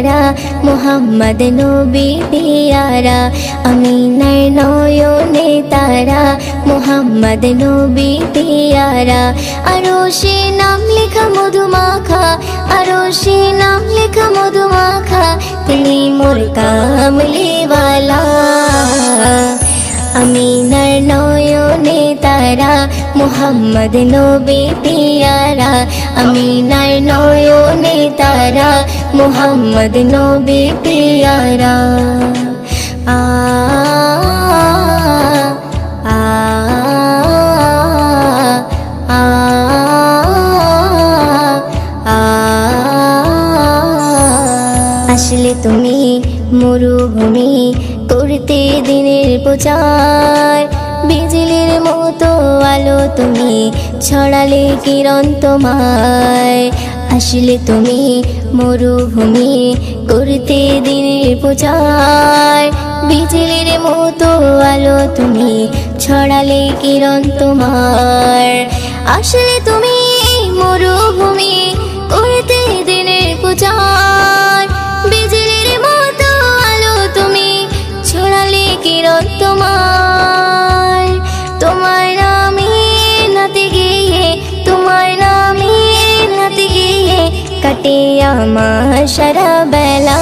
তারা মুহাম্মদ নবী পিয়ারা আমিনার নয়নে তারা মুহাম্মদ নবী পিয়ারা আরশে নাম লেখা মধুমাখা আরশে নাম লেখা মধুমাখা তিনি মোর কামলিওয়ালা আমিনার নয়নে তারা মুহাম্মদ নবী পিয়ারা আমিনার নয়নে তারা মুহাম্মদ নবী পিয়ারা আ আ আ আসলে তুমি মরুভূমি করতে দিনের প্রচার বিজলির মতো আলো তুমি ছড়ালে কিরণ তোমায় আসলে তুমি মরুভূমি করতে দিনের প্রচার বিজলির মতো আলো তুমি ছড়ালে কিরণ তোমার আসলে তুমি মরুভূমি করতে দিনের প্রচার বিজলির মতো আলো তুমি ছড়ালে কিরণ তোমার তোমার নামে নাতে গিয়ে তোমার নামে নাতে গিয়ে কাটে আমার সারা বেলা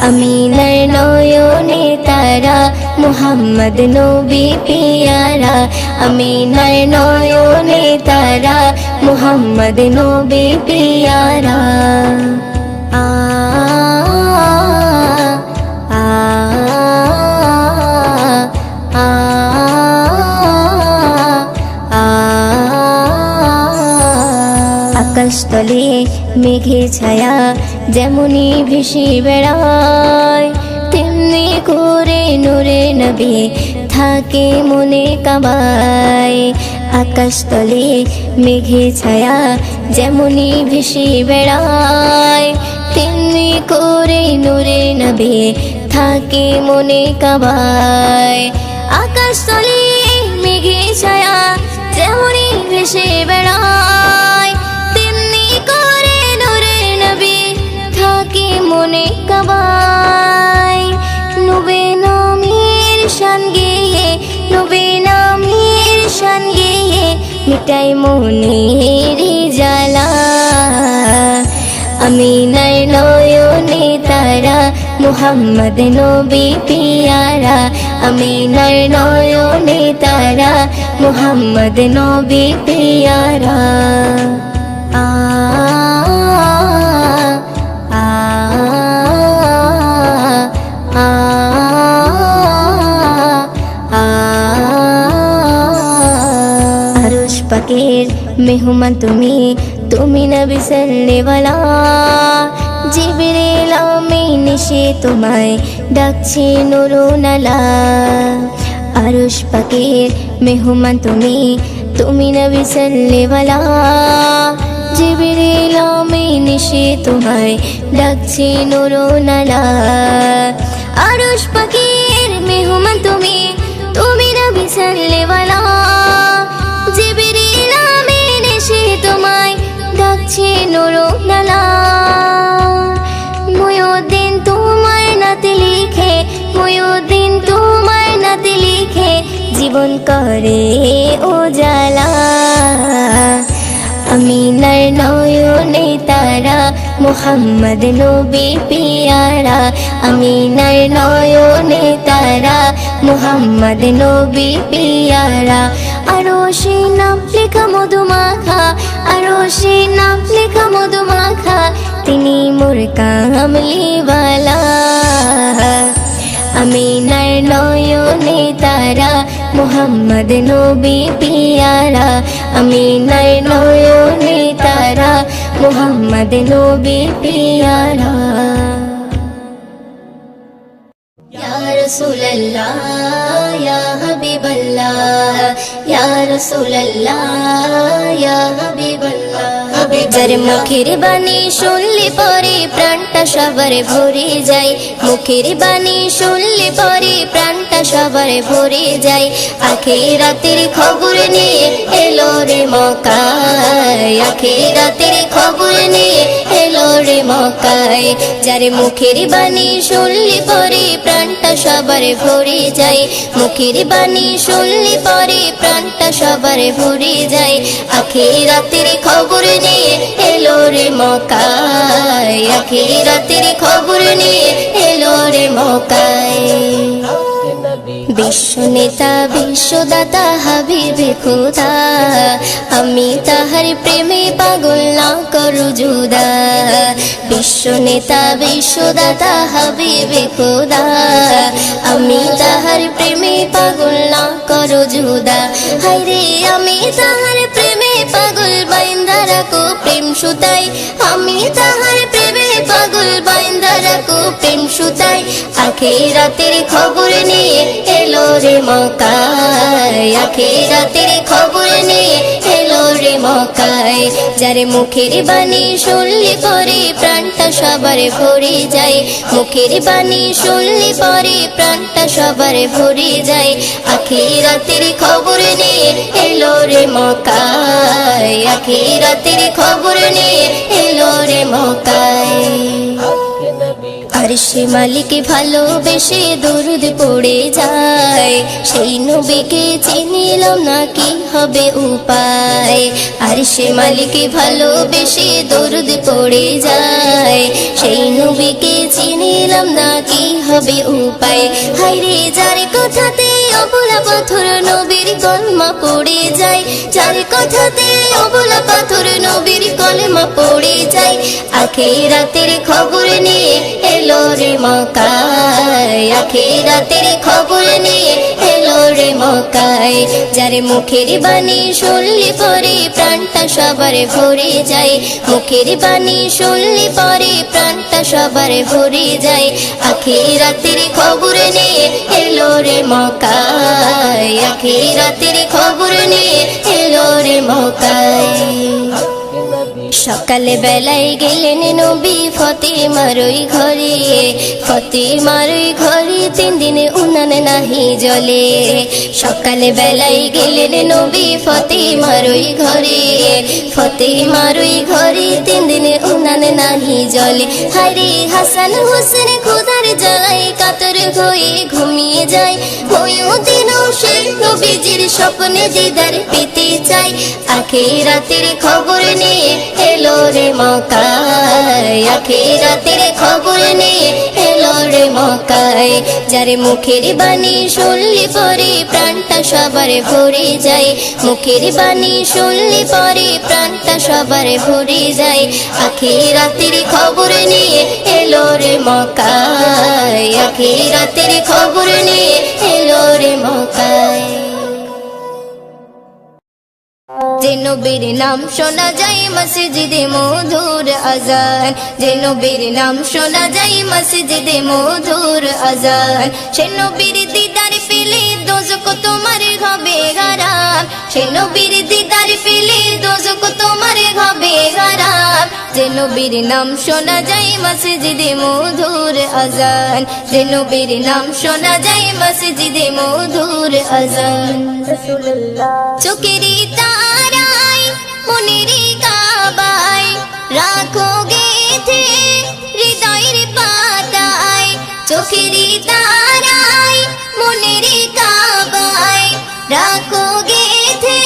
আমিনার নয়নে তারা মুহাম্মদ নবী পিয়ারা আমিনার নয়নে তারা মুহাম্মদ নবী পিয়ারা আ আ আ আকাশতলে মেঘে ছায়া যেমনি ভেসে বেড়ায় তেমনি করে নূরে নবী থাকে মনে কাবায় আকাশতলে মেঘে ছায়া যেমনি ভেসে বেড়ায় তেমনি করে নূরে নবী থাকে মনে কাবায় আকাশতলে মেঘে ছায়া যেমনি ভেসে বেড়ায় তেমনি করে নূরে নবী থাকে মনে কাবায় নবী নামের শান গেয়ে নবী নামের শান গেয়ে মিটাই মনের জ্বালা আমিনার নয়নে তারা মুহাম্মদ নবী পিয়ারা আমিনার নয়নে তারা মুহাম্মদ নবী পিয়ারা আ আ আ আরশ পাকের মেহমান তুমি তুমি নবী সাল্লেওয়ালা জিবরিল আমিন এসে তোমায় ডাকছে নুরুনালা আরশ পাকের মেহমান তুমি তুমি নবী সাল্লেওয়ালা জিবরিল আমিন এসে তোমায় ডাকছে নুরুনালা আরশ পাকের মেহমান তুমি তুমি নবী সাল্লেওয়ালা জিবরিল আমিন এসে তোমায় ডাকছে নুরুনালা মুয়ুদ্দিন তোমার নাতে লিখে মুয়ুদ্দিন তোমার নাতে লিখে জীবন করে উজালা আমিনার নয়নে তারা মুহাম্মদ নবী পিয়ারা আমিনার নয়নে তারা মুহাম্মদ নবী পিয়ারা আরশে নাম লেখা মধুমাখা আরশে নাম লেখা মধুমাখা তিনি মোর কামলিওয়ালা আমিনার নয়নে তারা মুহাম্মদ নবী পিয়ারা আমিনার নয়নে তারা মুহাম্মদ নবী পিয়ারা ইয়া রাসূলুল্লাহ ইয়া হাবিবাল্লাহ ইয়া রাসূলুল্লাহ ইয়া হাবিবাল্লাহ যার মুখের বাণী শুনলে পরে প্রাণটা সবার ভরে যায় মুখের বাণী শুনলে পরে প্রাণটা সবার ভরে যায় আখিরাতের খবর নিয়ে এলো রে মক্কায় আখিরাতের খবর নিয়ে এলো রে মক্কায় মক্কায় যারে মুখের বাণী শুনলি পরে প্রাণটা সবার ভরে যায় মুখের বাণী শুনলি পরে প্রাণটা সবার ভরে যায় আখিরাতের খবর নিয়ে এলো রে মক্কায় আখিরাতের খবর নিয়ে এলো রে মক্কায় বিশ্ব নেতা বিশ্বদাতা হাবিবে খোদা আমি তাহার প্রেমে পাগল না করু জুদা বিশ্ব নেতা বিশ্বদাতা হাবিবে খোদা আমি তাহার প্রেমে পাগল না করু জুদা হায়রে আমি তাহার প্রেমে পাগল বাইন্ধা রাখো প্রেম সুতাই আমি তাহার প্রেমে পাগল বাইন্ধা রাখো প্রেম সুতাই আখিরাতের খবর নিয়ে এলো রে মক্কায় আখিরাতের খবর নিয়ে এলো রে মক্কায় যারে মুখের বাণী শুনলি পরে প্রাণটা সবার ভরে যায় মুখের বাণী শুনলি পরে প্রাণটা সবার ভরে যায় আখিরাতের খবর নিয়ে এলো রে মক্কায় আখিরাতের খবর নিয়ে এলো রে মক্কায় আরশে মালিক ভালোবেসে দরুদ পড়ে যায় সেই নবীকে চিনিলাম না কি হবে উপায় আরশে মালিক ভালোবেসে দরুদ পড়ে যায় সেই নবীকে চিনিলাম না কি হবে উপায় হায়রে যার কথাতে অবলা পাথর নবীর কলমা পড়ে যায় যার কথাতে অবলা পাথর নবীর কলমা পড়ে যায় আখিরাতের খবর নিয়ে এলো রে মক্কায় আখিরাতের খবর নিয়ে এলো রে মক্কায় যারে মুখের বাণী শুনলি পরে প্রাণটা সবার ভরে যায় মুখের বাণী শুনলি পরে প্রাণটা সবার ভরে যায় আখিরাতের খবর নিয়ে এলো রে মক্কায় আখিরাতের খবর নিয়ে এলো রে মক্কায় সকালে বেলায় গেলেন নবী ফতেমার ওই ঘরে ফতেমার ওই ঘরে 3 দিনে উনান নাহি জ্বলে সকালে বেলায় গেলেন নবী ফতেমার ওই ঘরে ফতেমার ওই ঘরে 3 দিনে উনান নাহি জ্বলে হায়রে হাসান হোসেন খোদার জ্বালায় কাতর হয়ে ঘুমিয়ে যায় ওইও দিনও সে নবীজির স্বপ্নে দিদার পেতে চায় আখিরাতের খবর নিয়ে এলো রে মক্কায় আখিরাতের খবর নিয়ে এলো রে মক্কায় যারে মুখের বাণী শুনলি পরে প্রাণটা সবার ভরে যায় মুখের বাণী শুনলি পরে প্রাণটা সবার ভরে যায় আখিরাতের খবর নিয়ে এলো রে মক্কায় আখিরাতের খবর নিয়ে এলো রে মক্কায় যে নবীর নাম শোনা যায় মসজিদে মধুর আজান যে নবীর নাম শোনা যায় মসজিদে মধুর আজান সে নবীর দিদার পেলে দোজখ তোমার হবে হারাম সে নবীর দিদার পেলে দোজখ তোমার হবে হারাম যে নবীর নাম শোনা যায় মসজিদে মধুর আজান যে নবীর নাম শোনা যায় মসজিদে মধুর আজান চোখেরই তারায় মনেরই কাবায় রাখো গেথে হৃদয়ের পাতায় চোখেরই তারায় মনেরই কাবায় রাখো গেথে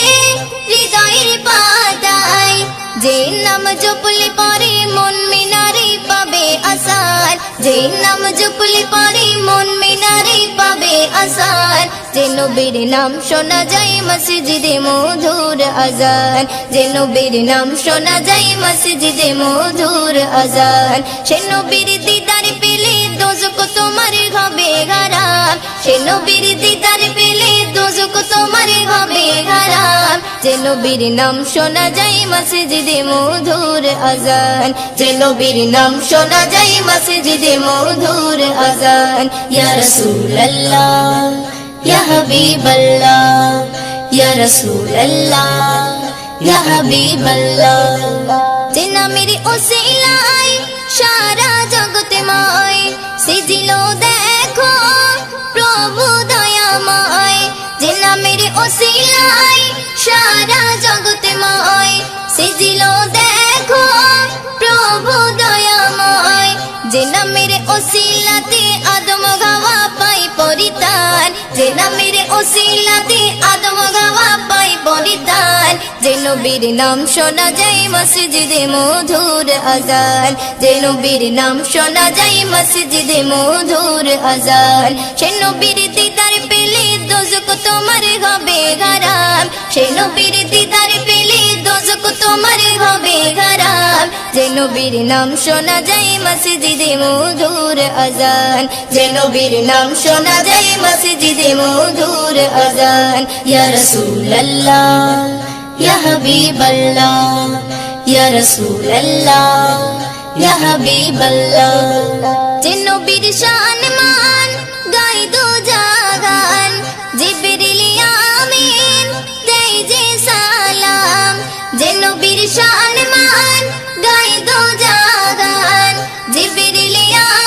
হৃদয়ের পাতায় যে নাম জপলে পরে মন মিনারে পাবে আসার যে নাম জপলে পরে মন মিনারে পাবে আসার যে নবীর নাম শোনা যায় মসজিদে মধুর আজান যে নবীর নাম শোনা যায় মসজিদে মধুর আজান সে নবীর দিদার পেলে দোজখ তোমার হবে হারাম সে নবীর দিদার পেলে দোজখ তোমার হবে হারাম যে নবীর নাম শোনা যায় মসজিদে মধুর আজান যে নবীর নাম শোনা যায় মসজিদে মধুর আজান ইয়া রাসূলুল্লাহ ইয়া হাবিবাল্লাহ ইয়া রাসূলুল্লাহ ইয়া হাবিবাল্লাহ যে নামের ওসিলায় সারা জগৎময় সিজিল দেখো প্রভু দয়াময় যে নামের ওসিলায় সারা জগৎময় সিজিল দেখো প্রভু দয়াময় যে নামের ওসিলাতে আদম গাওয়া পাই পরিত্রাণ, যে নামের ওসিলাতে আদম গাওয়া পাই পরিত্রাণ। যে নবীর নাম শোনা যায় মসজিদে মধুর আজান, যে নবীর নাম শোনা যায় মসজিদে মধুর আজান। সে নবীর দিদার পেলে দোজখ তোমার হবে হারাম, সে নবীর দিদার পেলে দোজখ তোমার হবে হারাম। যে নবীর নাম শোনা যায় মসজিদে মধুর আজান, যে নবীর নাম শোনা যায় মসজিদে মধুর আজান। ইয়া রাসূলুল্লাহ ইয়া হাবিবাল্লাহ, ইয়া রাসূলুল্লাহ ইয়া হাবিবাল্লাহ। যে নবীর শান মান গায় দো জাহান, জিবরিল আমিন দেয় যে সালাম। যে নবীর শান মান গায় দো জাহান, জিবরিল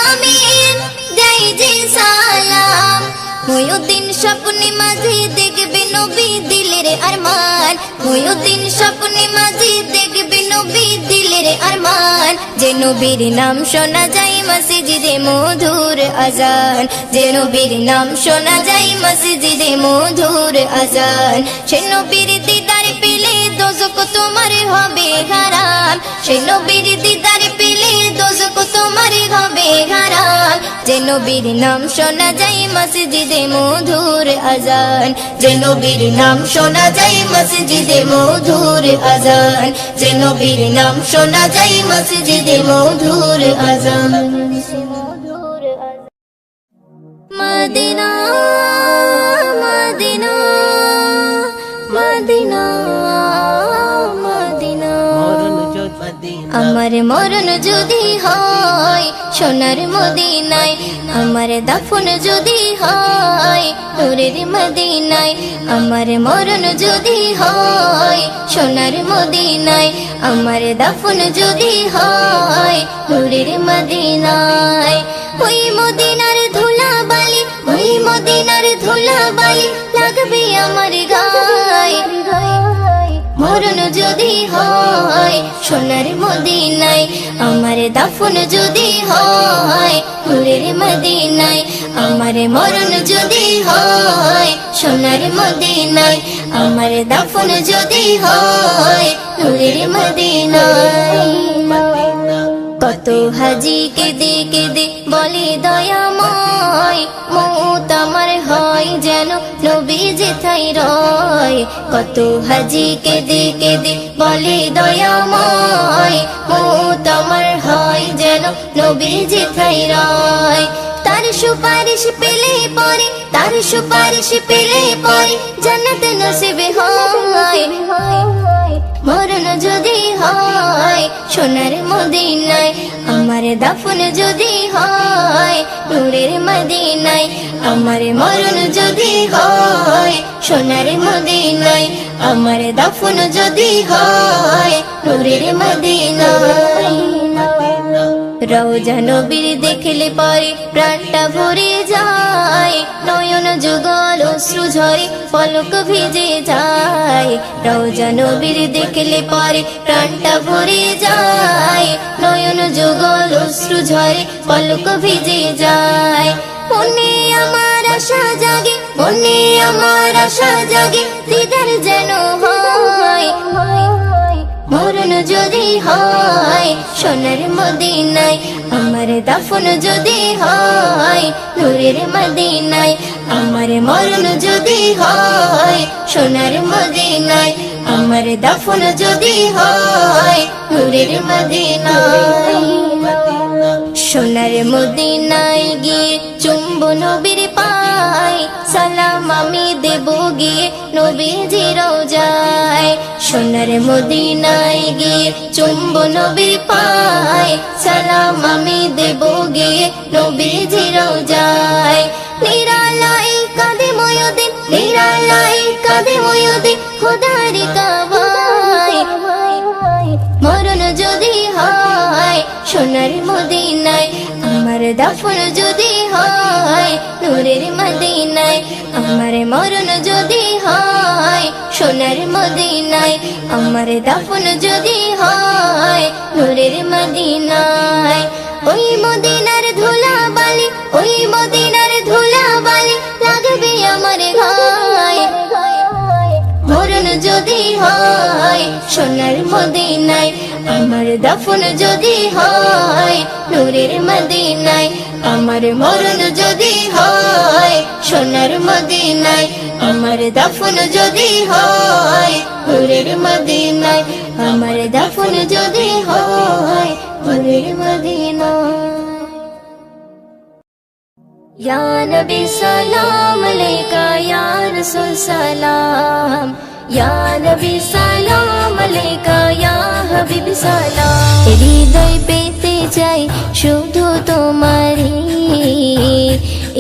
আমিন দেয় যে সালাম। মুয়ুদ্দিন স্বপ্নে মাঝে দেখবে নবী দিলের আরমান, মুয়ুদ্দিন স্বপ্নে মাঝে দেখবে নবী দিলের আরমান। যে নবীর নাম শোনা যায় মসজিদে মধুর আজান, যে নবীর নাম শোনা যায় মসজিদে মধুর আজান। সে নবীর দিদার পেলে দোজখ তোমার হবে হারাম, সে নবীর দিদার পেলে দোজখ তোমার হবে হারাম। যে নবীর নাম শোনা যায় মসজিদে মধুর আজান, যে নবীর নাম শোনা যায় মসজিদে মধুর আজান, যে নবীর নাম শোনা যায় মসজিদে মধুর আজান। মদিনা মদিনা মদিনা মদিনা, আমার মরণ যদি হয় সোনার মদিনায়, আমার দাফন যদি হয় নূরের মদিনায়। আমার মরণ যদি হয় সোনার মদিনায়, আমার দাফন যদি হয় নূরের মদিনায়। ওই মদিনার ধুলা বালি, ওই মদিনার ধুলা বালি লাগবে আমার গায়ে। মরণ যদি হয় সোনার মদিনায়, আমার দাফন যদি হয় নূরের মদিনায়। আমার মরণ যদি হয় সোনার মদিনায়, আমার দাফন যদি হয় নূরের মদিনায়। কত হাজি কেঁদে কেঁদে বলে দয়াময়, মৌত আমার হয় যেন নবী যেথায় রয়। কত হাজি কেঁদে কেঁদে বলে দয়াময়, মৌত আমার হয় যেন নবী যেথায় রয়। তার সুপারিশ পেলে পরে, তার সুপারিশ পেলে পরে জান্নাত নসিবে হয়। মরণ যদি হয় সোনার মদিনায়, আমার দাফন যদি হয় নূরের মদিনায়। আমার মরণ যদি হয় সোনার মদিনায়, আমার দাফন যদি হয় নূরের মদিনায়। রওজা নবীর দেখলে পরে প্রাণটা ভরে যায়, নয়ন যুগল অশ্রু ঝরে পলক ভিজে যায়। রওজা নবীর দেখলে পরে প্রাণটা ভরে যায়, নয়ন যুগল অশ্রু ঝরে পলক ভিজে যায়। মনে আমার আশা জাগে, মনে আমার আশা জাগে দিদার যেন হয়। মরণ যদি হয় সোনার মদিনায়, আমার দাফন যদি হয় নূরের মদিনায়। আমার মরণ যদি হয় সোনার মদিনায়, আমার দাফন যদি হয় নূরের মদিনায়। সোনার মদিনায় গিয়ে চুম্বো নবীর পায়, সালাম আমি দেব গিয়ে নবীজি রওজায়। সোনার মদিনায় গিয়ে চুম্বো নবীর পায়, সালাম আমি দেব গিয়ে নবীজি রওজায়। নিরালায় কাঁদে ময়ূদিন, নিরালায় কাঁদে ময়ূদিন খোদার কাবায়। মরণ যদি হয় সোনার মদিনায়, আমার দাফন যদি হয় নূরের মদিনায়। আমার মরণ যদি হয় সোনার মদিনায়, আমার দাফন যদি হয় নূরের মদিনায়। ওই মদিনায় সোনার মদিনায় আমার দাফন যদি হয় নূরের মদিনায় আমার মরণ যদি হয় সোনার মদিনায় আমার দাফন যদি হয় নূরের মদিনায় আমার দাফন যদি হয় নূরের মদিনায় या नबी सलाम अलैका या रसूल सलाम या नबी सलाम अलैका या हबीब सलाम হৃদয় পেতে চাই শুধু তোমারই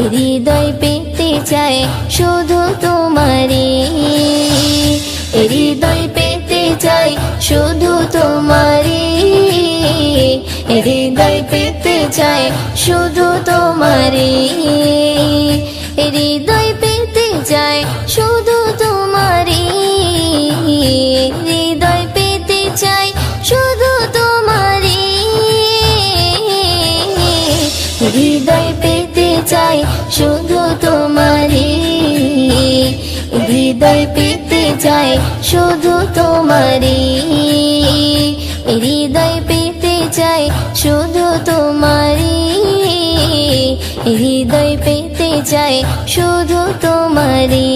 হৃদয় পেতে চাই শুধু তোমারই হৃদয় পেতে চাই শুধু তোমারই হৃদয় পেতে চাই শুধু তোমারই হৃদয় পেতে চাই শুধু তোমারই হৃদয় পেতে চাই শুধু তোমারই হৃদয় পেতে চাই শুধু তোমারই হৃদয় পেতে চাই শুধু তোমারই হৃদয় পেতে চাই শুধু তোমারই হৃদয় পেতে চাই শুধু তোমারই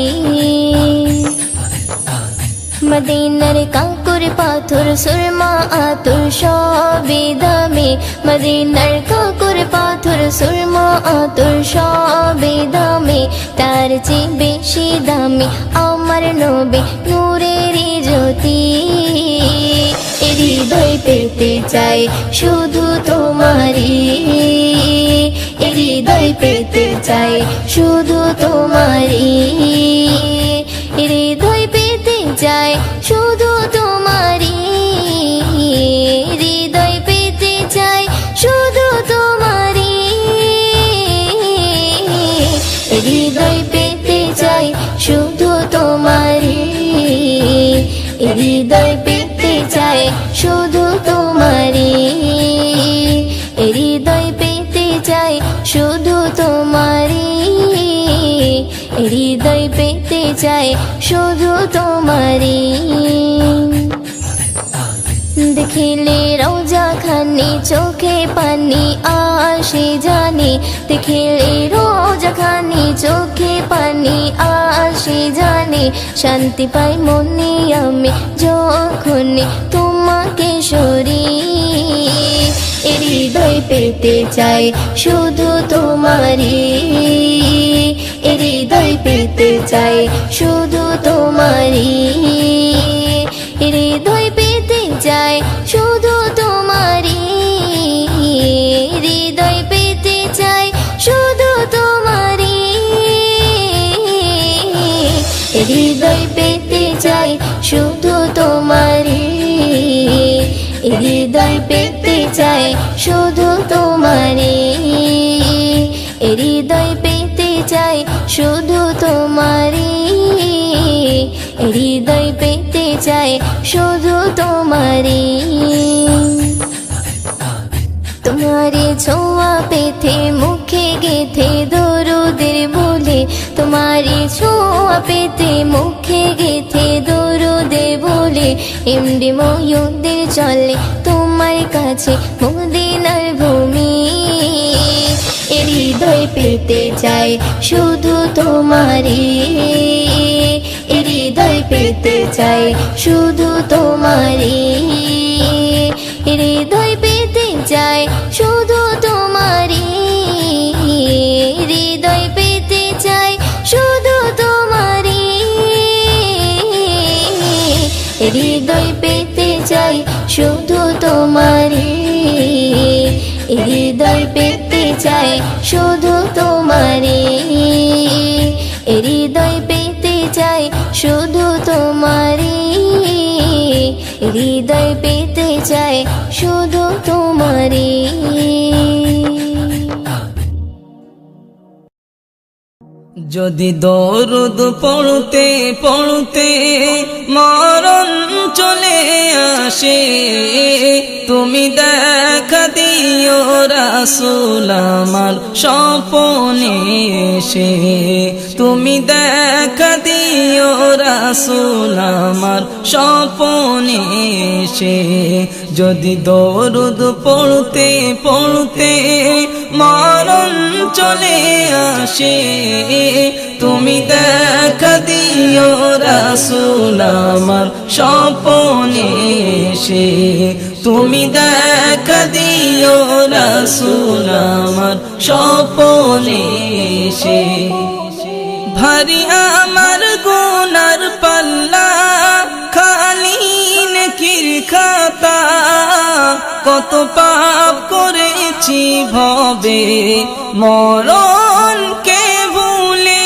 মদিনার কাঁকুর পাথর সুরমা আতর সবে দামে মদিনার কাঁকুর পাথর সুরমা আতর সবে দামে তার চেয়ে বেশি দামি আমার নবী নূরের জ্যোতি হৃদয় পেতে চাই শুধু তোমারই হৃদয় পেতে চাই শুধু তোমারই হৃদয় পেতে চাই শুধু তোমারই হৃদয় পেতে চাই শুধু তোমারই হৃদয় পেতে চাই শুধু তোমারই হৃদয় পেতে চাই শুধু তোমারই হৃদয় পেতে চাই শুধু তোমারই হৃদয় পেতে চাই শুধু তোমারই দেখিলে রোজা খানি চোখে পানি আসে জানি দেখিলে রোজা খানি চোখে পানি আসে জানি শান্তি পাই মনে আমি যখন তোমাকে সরি হৃদয় পেতে চাই শুধু তোমারই হৃদয় পেতে চাই শুধু তোমারই হৃদয় পেতে চাই শুধু তোমারই হৃদয় পেতে চাই শুধু তোমারই হৃদয় পেতে চাই শুধু তোমারই হৃদয় পেতে চাই শুধু তোমারই হৃদয় পেতে চাই শুধু তোমারই হৃদয় পেতে চাই শুধু তোমারই তোমারে ছোঁয়া পেতে মুখে গেথে দরুদের বলে তোমারে ছোঁয়া পেতে মুখে গেথে দরুদে বলে এমডি ময়ূরদের চলে তোমার কাছে মদিনার ভূমি হৃদয় পেতে চাই শুধু তোমারই হৃদয় পেতে চাই শুধু তোমারই হৃদয় পেতে চাই শুধু তোমারই হৃদয় পেতে চাই শুধু তোমারই হৃদয় পেতে চাই শুধু তোমারই হৃদয় পেতে চাই শুধু তোমারই হৃদয় পেতে চাই শুধু তোমারই হৃদয় পেতে চাই শুধু তোমারই যদি দরুদ পড়তে পড়তে মরণ চলে আসে, তুমি দেখা দিও রাসূল আমার স্বপ্নে এসে, তুমি দেখা দিও রাসূল আমার স্বপ্নে এসে। যদি দরুদ পড়তে পড়তে মরণ চলে আসে, তুমি দেখা দিও রাসূল আমার স্বপ্নে এসে, তুমি দেখা দিও রাসূল আমার স্বপ্নে এসে। ভারী আমার গুনার পাল্লা, খালি নেকির খাতা, কত পাপ করেছি ভবে মরণকে ভুলে।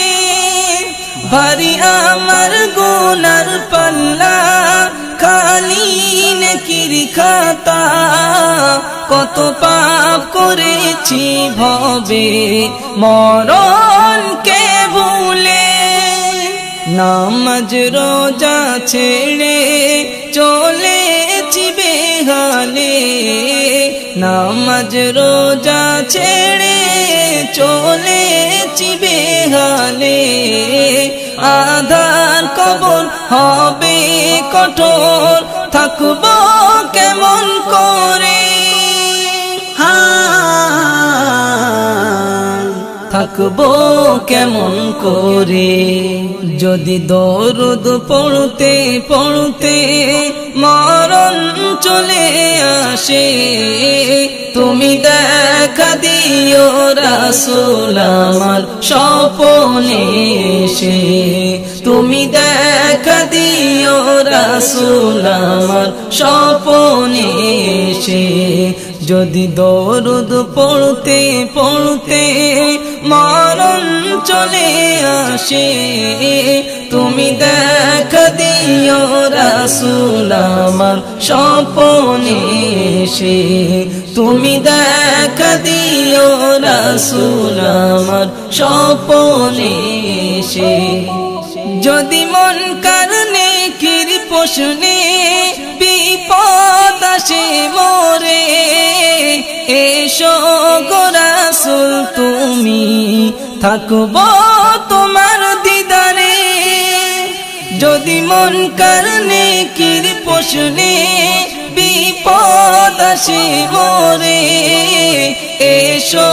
ভারী আমার গুনার পাল্লা, খালি নেকির খাতা, কত পাপ করেছি ভবে মরণকে ভুলে। নামাজ রোজা ছেড়ে চলেছি বেহালে, নামাজ রোজা ছেড়ে চলেছি বেহালে। আধার কবর হবে কঠোর, থাকবো কেমন করে, থাকবো কেমন করে। যদি দরুদ পড়তে পড়তে মরণ চলে আসে, তুমি দেখা দিও রাসূল আমার স্বপ্নে এসে, তুমি দেখা দিও রাসূল আমার স্বপ্নে এসে। যদি দরুদ পড়তে পড়তে মরণ চলে আসে, তুমি দেখা দিও রাসূল আমার স্বপ্নে এসে, তুমি দেখা দিও রাসূল আমার স্বপ্নে এসে। যদি মন কারণে কির প্রশ্নে বিপদ আসে মোরে, এসো গো রাসূল তুমি, থাকবো তোমার দিদারে। যদি মন কারণে কির প্রশ্নে বিপদ আসে মোরে, এসো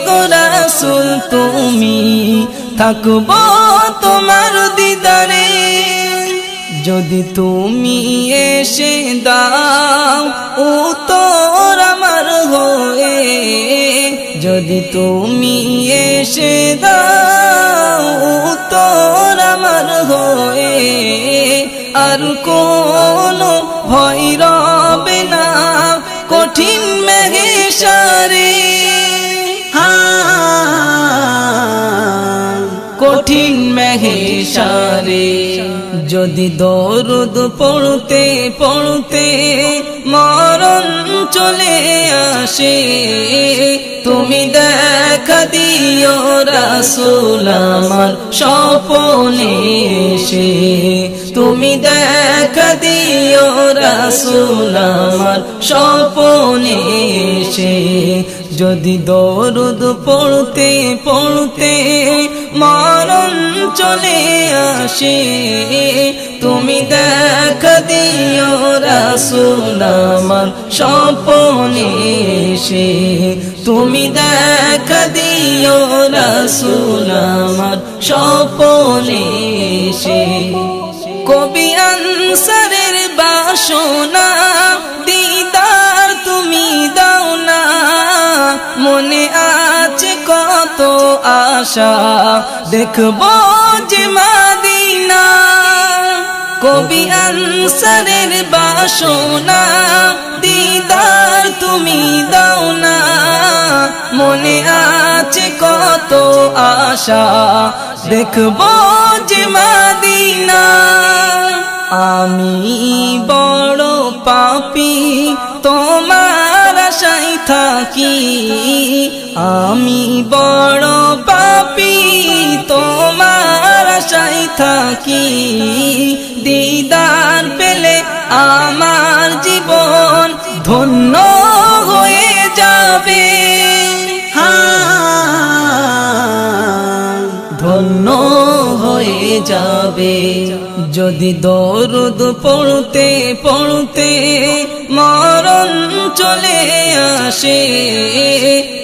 গো রাসূল তুমি, থাকবো তোমার দিদারে। যদি তুমি এসে দাও উত্তর আমার হয়ে, যদি তুমি এসে দাও উত্তর আমার হয়ে, আর কোনো ভয় রবে না কঠিন মেঘেশারে, কঠিন মেঘেশারে। যদি দরুদ পড়তে পড়তে মরণ চলে আসে, তুমি দেখা দিও রাসূল আমার স্বপ্নে এসে, তুমি দেখা দিও রাসূল আমার স্বপ্নে এসে। যদি দরুদ পড়তে পড়তে মরণ চলে আসে, তুমি দেখা দিও রাসূল আমার স্বপ্নে এসে, তুমি দেখা দিও রাসূল আমার স্বপ্নে এসে। কবি আনসারের বাসনা দিদার তুমি দাও না, মনে আছে কত আশা দেখবো যে মদিনা। কবি আনসারের বাসনা দিদার তুমি দাও না, মনে আছে কত আশা দেখবো যে মদিনা। আমি বড় পাপী তোমার আশায় থাকি, আমি বড় পাপী তোমার থাকি দিদার পেলে আমার জীবন ধন্য হয়ে যাবে ধন্য হয়ে যাবে যদি দরুদ পড়তে পড়তে মরণ চলে আসে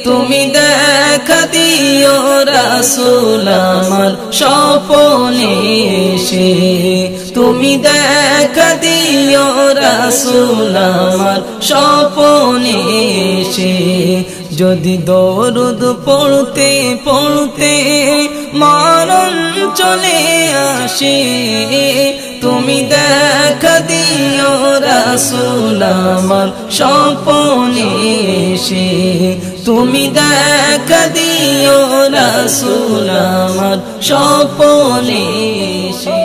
তুমি দেখা দিও রাসূল আমার স্বপ্নে এসে তুমি দেখা দিও রাসূল আমার স্বপ্নে এসে যদি দরুদ পড়তে পড়তে মরণ চলে আসে তুমি দেখা দিও রাসূল আমার স্বপ্নে এসে তুমি দেখা দিও রাসূল আমার স্বপ্নে এসে